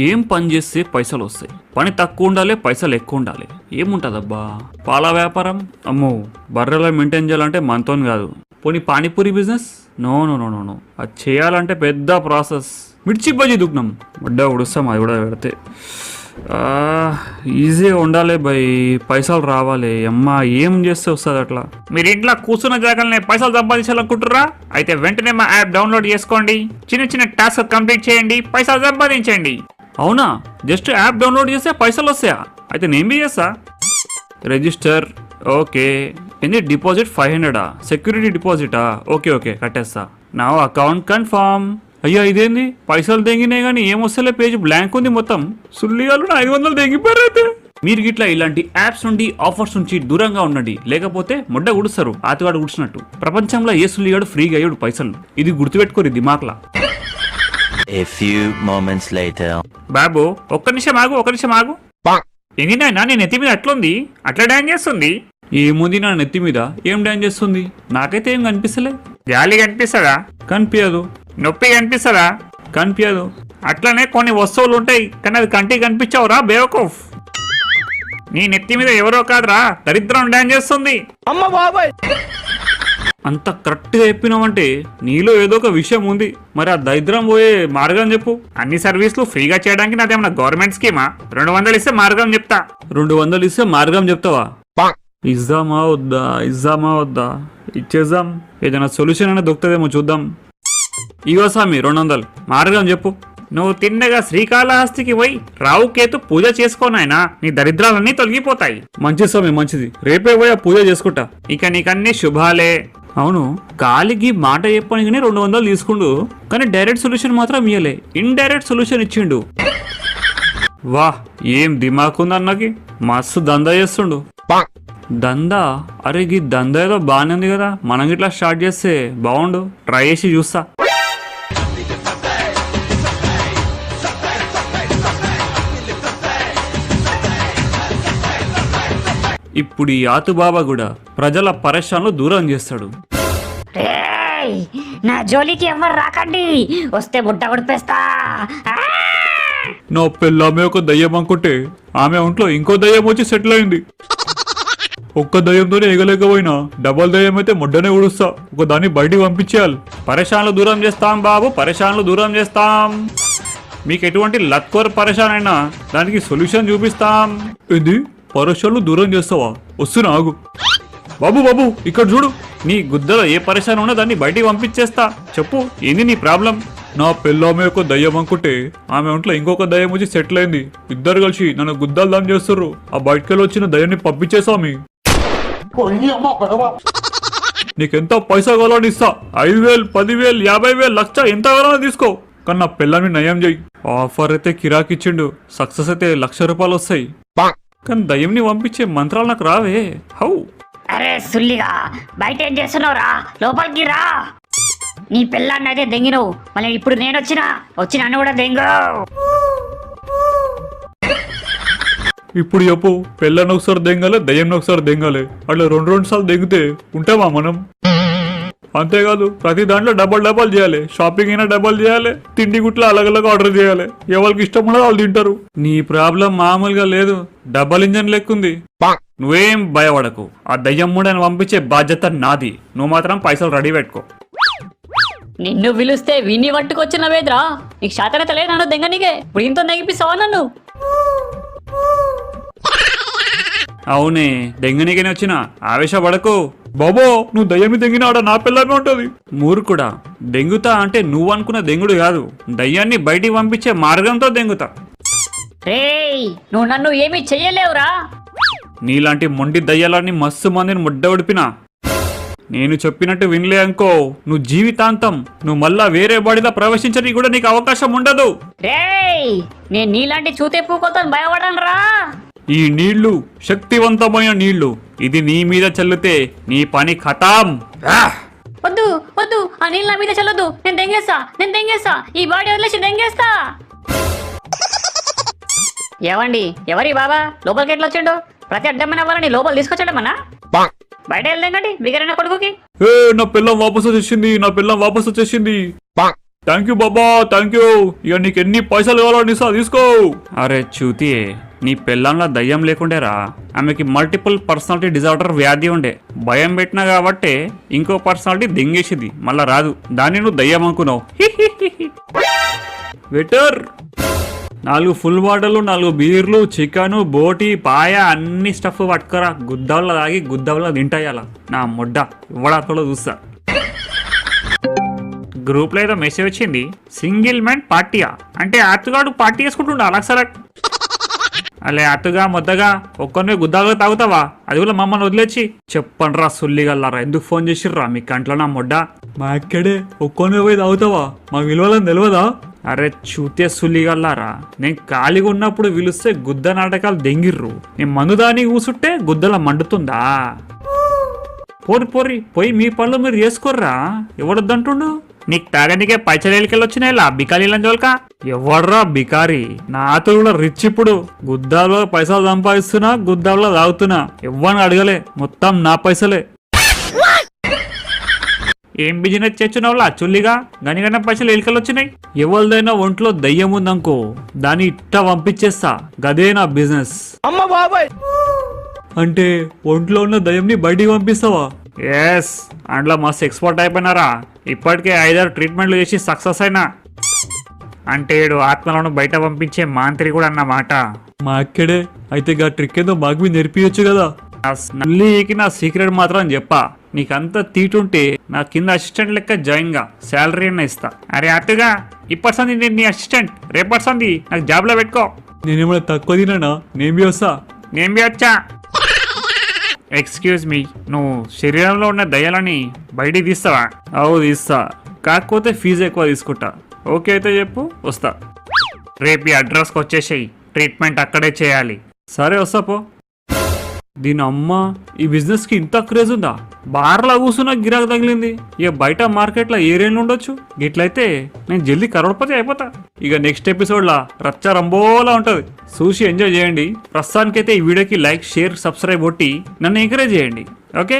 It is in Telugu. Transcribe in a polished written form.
ఏం పని చేస్తే పైసలు వస్తాయి? పని తక్కువ ఉండాలి, పైసలు ఎక్కువ ఉండాలి. ఏముంటదబ్బా? పాల వ్యాపారం? అమ్మో, బర్రెలా మెయింటైన్ చేయాలంటే మనతోని కాదు. పోనీ panipuri business? No no no no no, అది చేయాలంటే పెద్ద ప్రాసెస్. మిర్చి బజ్జీ దుకున్నాం, వడ్డా ఉడుస్తాం, అది కూడా పెడితే ఈజీగా ఉండాలి బై, పైసలు రావాలి. అమ్మా ఏం చేస్తే వస్తుంది అట్లా? మీరు ఇంట్లో కూర్చున్న జాగాలనే పైసలు సంపాదించాలనుకుంటుర్రా? అయితే వెంటనే మా యాప్ డౌన్లోడ్ చేసుకోండి, చిన్న చిన్న టాస్క్ కంప్లీట్ చేయండి, పైసలు సంపాదించండి. అవునా? జస్ట్ యాప్ డౌన్లోడ్ చేస్తే పైసలు వస్తాయా? అయితే నేను బి చేస్తా. Register, okay. ఏంది డిపాజిట్ 500? సెక్యూరిటీ డిపాజిటా? ఓకే ఓకే, కట్టేస్తా. నా అకౌంట్ కన్ఫర్మ్. అయ్యా ఇదేంది, పైసలు తెంగినాయి కానీ ఏమొస్తలే, పేజ్ బ్లాంక్ ఉంది మొత్తం. సుల్లిగాలు 500 తెంగిపోయారు. అయితే మీరు గిట్లా ఇలాంటి యాప్స్ నుండి, ఆఫర్స్ నుంచి దూరంగా ఉండండి, లేకపోతే మొడ్డ గుడుస్తారు ఆతివాడు గుడిచినట్టు. ప్రపంచంలో ఏ సుల్లిగాడు ఫ్రీగా అయ్యాడు పైసలు, ఇది గుర్తుపెట్టుకోరు దిమాక్లా. A few moments later. బాబు ఒక్క నిమిషం ఆగు. ఏంది నాయనా, నీ నెత్తి మీద అట్లుంది, అట్లా డాన్స్ చేస్తుంది? ఏముంది నా నెత్తి మీద, ఏం డాన్స్ చేస్తుంది? నాకైతే ఏం కనిపిస్తలే. గాలి కనిపిస్తుందా? కనిపించదు. నొప్పి కనిపిస్తుందా? కనిపించదు. అట్లనే కొన్ని వస్తువులు ఉంటాయి కానీ అది కంటికి కనిపించవురా బేవకూఫ్. నీ నెత్తి మీద ఎవరో కాదురా దరిద్రం డాన్స్ చేస్తుంది. అమ్మ బాబాయ్, అంత కరెక్ట్గా చెప్పినావంటే నీలో ఏదో ఒక విషయం ఉంది. మరి ఆ దరిద్రం పోయే మార్గం చెప్పు. అన్ని సర్వీసులు ఫ్రీగా చేయడానికి నాదేమన్నా గవర్నమెంట్ స్కీమా? 200 ఇస్తే మార్గం చెప్తా. 200 ఇస్తే మార్గం చెప్తావా? ఇద్దామా వద్దా? ఇచ్చేద్దాం. ఏదైనా సొల్యూషన్ అయినా దొరుకుతుందేమో చూద్దాం. ఇగో స్వామి 200, మార్గం చెప్పు. నువ్వు తిన్నగా శ్రీకాళహస్తికి పోయి రావుకేతు పూజ చేసుకోనాయనా, నీ దరిద్రాలన్నీ తొలగిపోతాయి. మంచిది స్వామి, మంచిది. రేపే పోయి పూజ చేసుకుంటా. ఇక నీకన్నీ శుభాలే. అవును, గాలికి మాట చెప్పడానికి 200 తీసుకుండు, కానీ డైరెక్ట్ సొల్యూషన్ మాత్రం ఇయ్యలే, ఇండైరెక్ట్ సొల్యూషన్ ఇచ్చిండు. వాహ్, ఏం దిమాక్ ఉంది అన్నకి, మస్తు దందా చేస్తుండు. దందా? అరే ఈ దందా ఏదో బాగానే ఉంది కదా, మనం ఇట్లా స్టార్ట్ చేస్తే బాగుండు. ట్రై చేసి చూస్తా. ఇప్పుడు ఈ ఆతుబాబా కూడా ప్రజల పరేషాన్లు దూరం చేస్తాడు. నా జోలికి ఎవరు రాకండి, వస్తే బుట్ట కొడిపేస్తా. నా పిల్లమే ఒక దయ్యం అనుకుంటే ఆమె ఒంట్లో ఇంకో దయ్యం వచ్చి సెటిల్ అయింది. ఒక్క దయ్యంతోనే ఎగలేకపోయినా డబల్ దయ్యం అయితే ముడ్డనే ఉడుస్తా. ఒక దాన్ని బయటికి పంపించేయాలి. పరేషాన్లు దూరం చేస్తాం బాబు, పరేషాన్లు దూరం చేస్తాం. మీకు ఎటువంటి లత్కోర్ పరేషాన్ అయినా దానికి సొల్యూషన్ చూపిస్తాం. ఇది పరేషాన్లు దూరం చేస్తావా? వస్తున్నా ఆగు. బాబు ఇక్కడ చూడు, నీ గుద్దలో ఏ పరేషాన్ ఉన్నా దాన్ని బయటికి పంపించేస్తా. చెప్పు, ఏంది నీ ప్రాబ్లం? నా పిల్లమే ఒక దయ్యం అనుకుంటే ఆమె ఒంట్లో ఇంకొక దయ్యం వచ్చి సెటిల్ అయింది. ఇద్దరు కలిసి నన్ను గుద్దాలు దాన్ని చేస్తుర్రు. ఆ బయటకెళ్ళి వచ్చిన దయ్యాన్ని పంపించేసామి. నీకెంత పైసా కావాలని ఇస్తా. 5,000, 10,000, 50,000, 1,00,000 ఎంత కావాలని తీసుకో, కానీ నా పిల్లని నయం చెయ్యి. ఆఫర్ అయితే కిరాకిచ్చిండు, సక్సెస్ అయితే ₹1,00,000 వస్తాయి. కానీ దయ్యంని పంపించే మంత్రాలు నాకు రావే. హౌ? అరే సుల్లిగా, బయట ఏం చేస్తున్నావురా? లోపలికి రా. నీ పిల్లాన్ని అయితే దెంగినవు, మళ్ళీ ఇప్పుడు నేను వచ్చి నన్ను కూడా దెంగు. ఇప్పుడు చెప్పు, పిల్లని ఒకసారి దెంగాలి, దయ్యం ఒకసారి దెంగాలి. అట్లా 2 సార్లు దెంగితే ఉంటామా మనం? అంతేకాదు ప్రతి దాంట్లో డబల్ చేయాలి. షాపింగ్ అయినా డబల్ చేయాలి, తిండి గుట్ల అలగలగా ఆర్డర్ చేయాలి. ఎవరికి ఇష్టం ఉన్నదో వాళ్ళు తింటారు. నీ ప్రాబ్లం మామూలుగా లేదు, డబల్ ఇంజన్ లెక్కుంది. నువ్వేం భయపడకు, ఆ దయ్యం మూడని పంపించే బాధ్యత నాది. నువ్వు మాత్రం పైసలు రెడీ పెట్టుకో. నిన్ను పిలిస్తే విన్ని పట్టుకొచ్చిన వేద్రా, నీకు శాతనత లేదు నన్ను దెంగనికే. ఇప్పుడు ఇంత నెగిపిస్తావా నన్ను? అవునే, దెంగనికనే వచ్చిన, ఆవేశపడకు. బాబో, నువ్వు దయ్యమి దెంగినాడ నా పిల్లమే ఉంటది. మూర్ఖుడా, దెంగుతా అంటే నువ్వు అనుకున్న దెంగుడు కాదు, దయ్యాన్ని బయటికి పంపించే మార్గంతో దెంగుతా. రేయ్, నువ్వు నన్ను ఏమీ చెయ్యలేవురా. నీలాంటి మొండి దయ్యాలని మస్తు మందిని ముడ్డ ఉడిపినా, నేను చెప్పినట్టు వినలే అనుకో, నువ్వు జీవితాంతం నువ్వు మళ్ళా వేరే బాడీలో ప్రవేశించడానికి కూడా నీకు అవకాశం ఉండదు. రేయ్, నేను నీలాంటి చూతే పూకోతాను భయపడను రా. ఈ నీళ్లు శక్తివంతమైన నీళ్లు, ఇది నీ మీద చల్లితే నీ పని ఖతాం. వద్దు, ఆ నీళ్ళు నా మీద చల్లొద్దు. నేను దెంగేస్తా, ఈ బాడీ వదిలేసి దెంగేస్తా. ఏవండి, ఎవరి బాబా లోపలికి ఎట్లా వచ్చిండు? ప్రతి అడ్డమైన వాళ్ళని లోపల తీసుకొచ్చాడమన్నా. బయట వెళ్దాండి బిగరైన కొడుకుకి. నా పిల్లం వాపసు వచ్చేసింది. Thank you Baba thank you. ఇక నీకు ఎన్ని పైసలు కావాలో నిసా తీసుకో. అరే చూతియే, నీ పెళ్ళంలో దయ్యం లేకుండేరా. ఆమెకి మల్టిపుల్ పర్సనాలిటీ డిజార్డర్ వ్యాధి ఉండే. భయం పెట్టినా కాబట్టి ఇంకో పర్సనాలిటీ దెంగేసింది, మళ్ళా రాదు. దాన్ని నువ్వు దయ్యం అనుకున్నావు. వెటర్ 4 ఫుల్ బాటలు, 4 బీర్లు, చికెన్, బోటి, పాయ అన్ని స్టఫ్ పట్టుకరా. గుద్దవల్ల తాగి గుద్దవల్ల తింటాయాల నా ముడ్డ ఇవ్వడాతో చూస్తా. గ్రూప్ లో ఏదో మెసేజ్ వచ్చింది, సింగిల్ మ్యాన్ పార్టీయా అంటే అతుగాడు పార్టీ చేసుకుంటుండ అలక్సరా. అలే అతుగా మొద్దగా ఒక్కరిని గుద్దాగా తాగుతావా? అది కూడా మమ్మల్ని వదిలేచ్చి చెప్పండ్రా సుల్లిగల్లారా. ఎందుకు ఫోన్ చేసిర్రా మీ కంట్లో నా మొడ్డ? మా అక్కడే ఒక్కరిని పోయి తాగుతావా? మా విలువలని తెలియదా? అరే చూతే సుల్లిగల్లారా, నేను ఖాళీగా ఉన్నప్పుడు పిలిస్తే గుద్ద నాటకాలు దెంగిర్రు. నేను మందుదాని కూసుంటే గుద్దల మండుతుందా? పోరి పోరి పోయి మీ పనులు మీరు చేసుకోర్రా. ఎవడొద్దంటుండు? నీకు తాగనికే పైచలేలికెళ్ళి వచ్చినాయిలా బికారీలని జోల్క. ఎవడ్రా బికారి? నాతో కూడా రిచ్. ఇప్పుడు గుద్దాలో పైసలు సంపాదిస్తున్నా, గుద్దాలో తాగుతున్నా. ఎవ్వని అడగలే, మొత్తం నా పైసలే. ఏం బిజినెస్ చేస్తున్నావులా చుల్లిగా? గనిగన్న పైసలు ఎలికలు వచ్చినాయి. ఎవరిదైనా ఒంట్లో దయ్యం ఉందనుకో, దాన్ని ఇట్ట పంపించేస్తా. గదే నా బిజినెస్. అంటే ఒంట్లో ఉన్న దయ్యంని బయటికి పంపిస్తావా? ఎస్, అందులో మస్తు ఎక్స్పర్ట్ అయిపోయినారా. ఇప్పటికే 5-6 ట్రీట్మెంట్లు చేసి సక్సెస్ అయినా. అంటే ఏడు ఆత్మలను బయట పంపించే మాంత్రి కూడా అన్నమాట. మా అక్కడే అయితే గా ట్రిక్ ఏదో మాకు నేర్పించచ్చు కదా. నల్లికి నా సీక్రెట్ మాత్రం చెప్పా. నీకంత తీటుంటే నా కింద అసిస్టెంట్ లెక్క జాయిన్ గా, శాలరీ అన్న ఇస్తా. అరే అట్టుగా ఇప్పటి నేను నీ అసిస్టెంట్, రేపటి నాకు జాబ్ లో పెట్టుకో. నేనేమైనా తక్కువ తినా? నేను వస్తా. నేను వచ్చా. ఎక్స్క్యూజ్ మీ, నువ్వు శరీరంలో ఉన్న దయ్యాలని బయటికి తీస్తావా? అవు తీస్తా, కాకపోతే ఫీజు ఎక్కువ తీసుకుంటా. ఓకే అయితే చెప్పు, వస్తా. రేపు ఈ అడ్రస్కి వచ్చేసేయి, ట్రీట్మెంట్ అక్కడే చేయాలి. సరే వస్తా పో. దీని అమ్మ, ఈ బిజినెస్ కి ఇంత క్రేజ్ ఉందా? బార్లా కూర్చున్నా గిరాకు తగిలింది. ఇక బయట మార్కెట్లో ఏ రేంజ్ ఉండొచ్చు. ఇట్లయితే నేను జల్దీ కరోడ్పతి అయిపోతా. ఇక నెక్స్ట్ ఎపిసోడ్ లా రచ్చ రంబోలా ఉంటది, చూసి ఎంజాయ్ చేయండి. ప్రస్తుతానికైతే ఈ వీడియోకి లైక్, షేర్, సబ్స్క్రైబ్ కొట్టి నన్ను ఎంకరేజ్ చేయండి. ఓకే.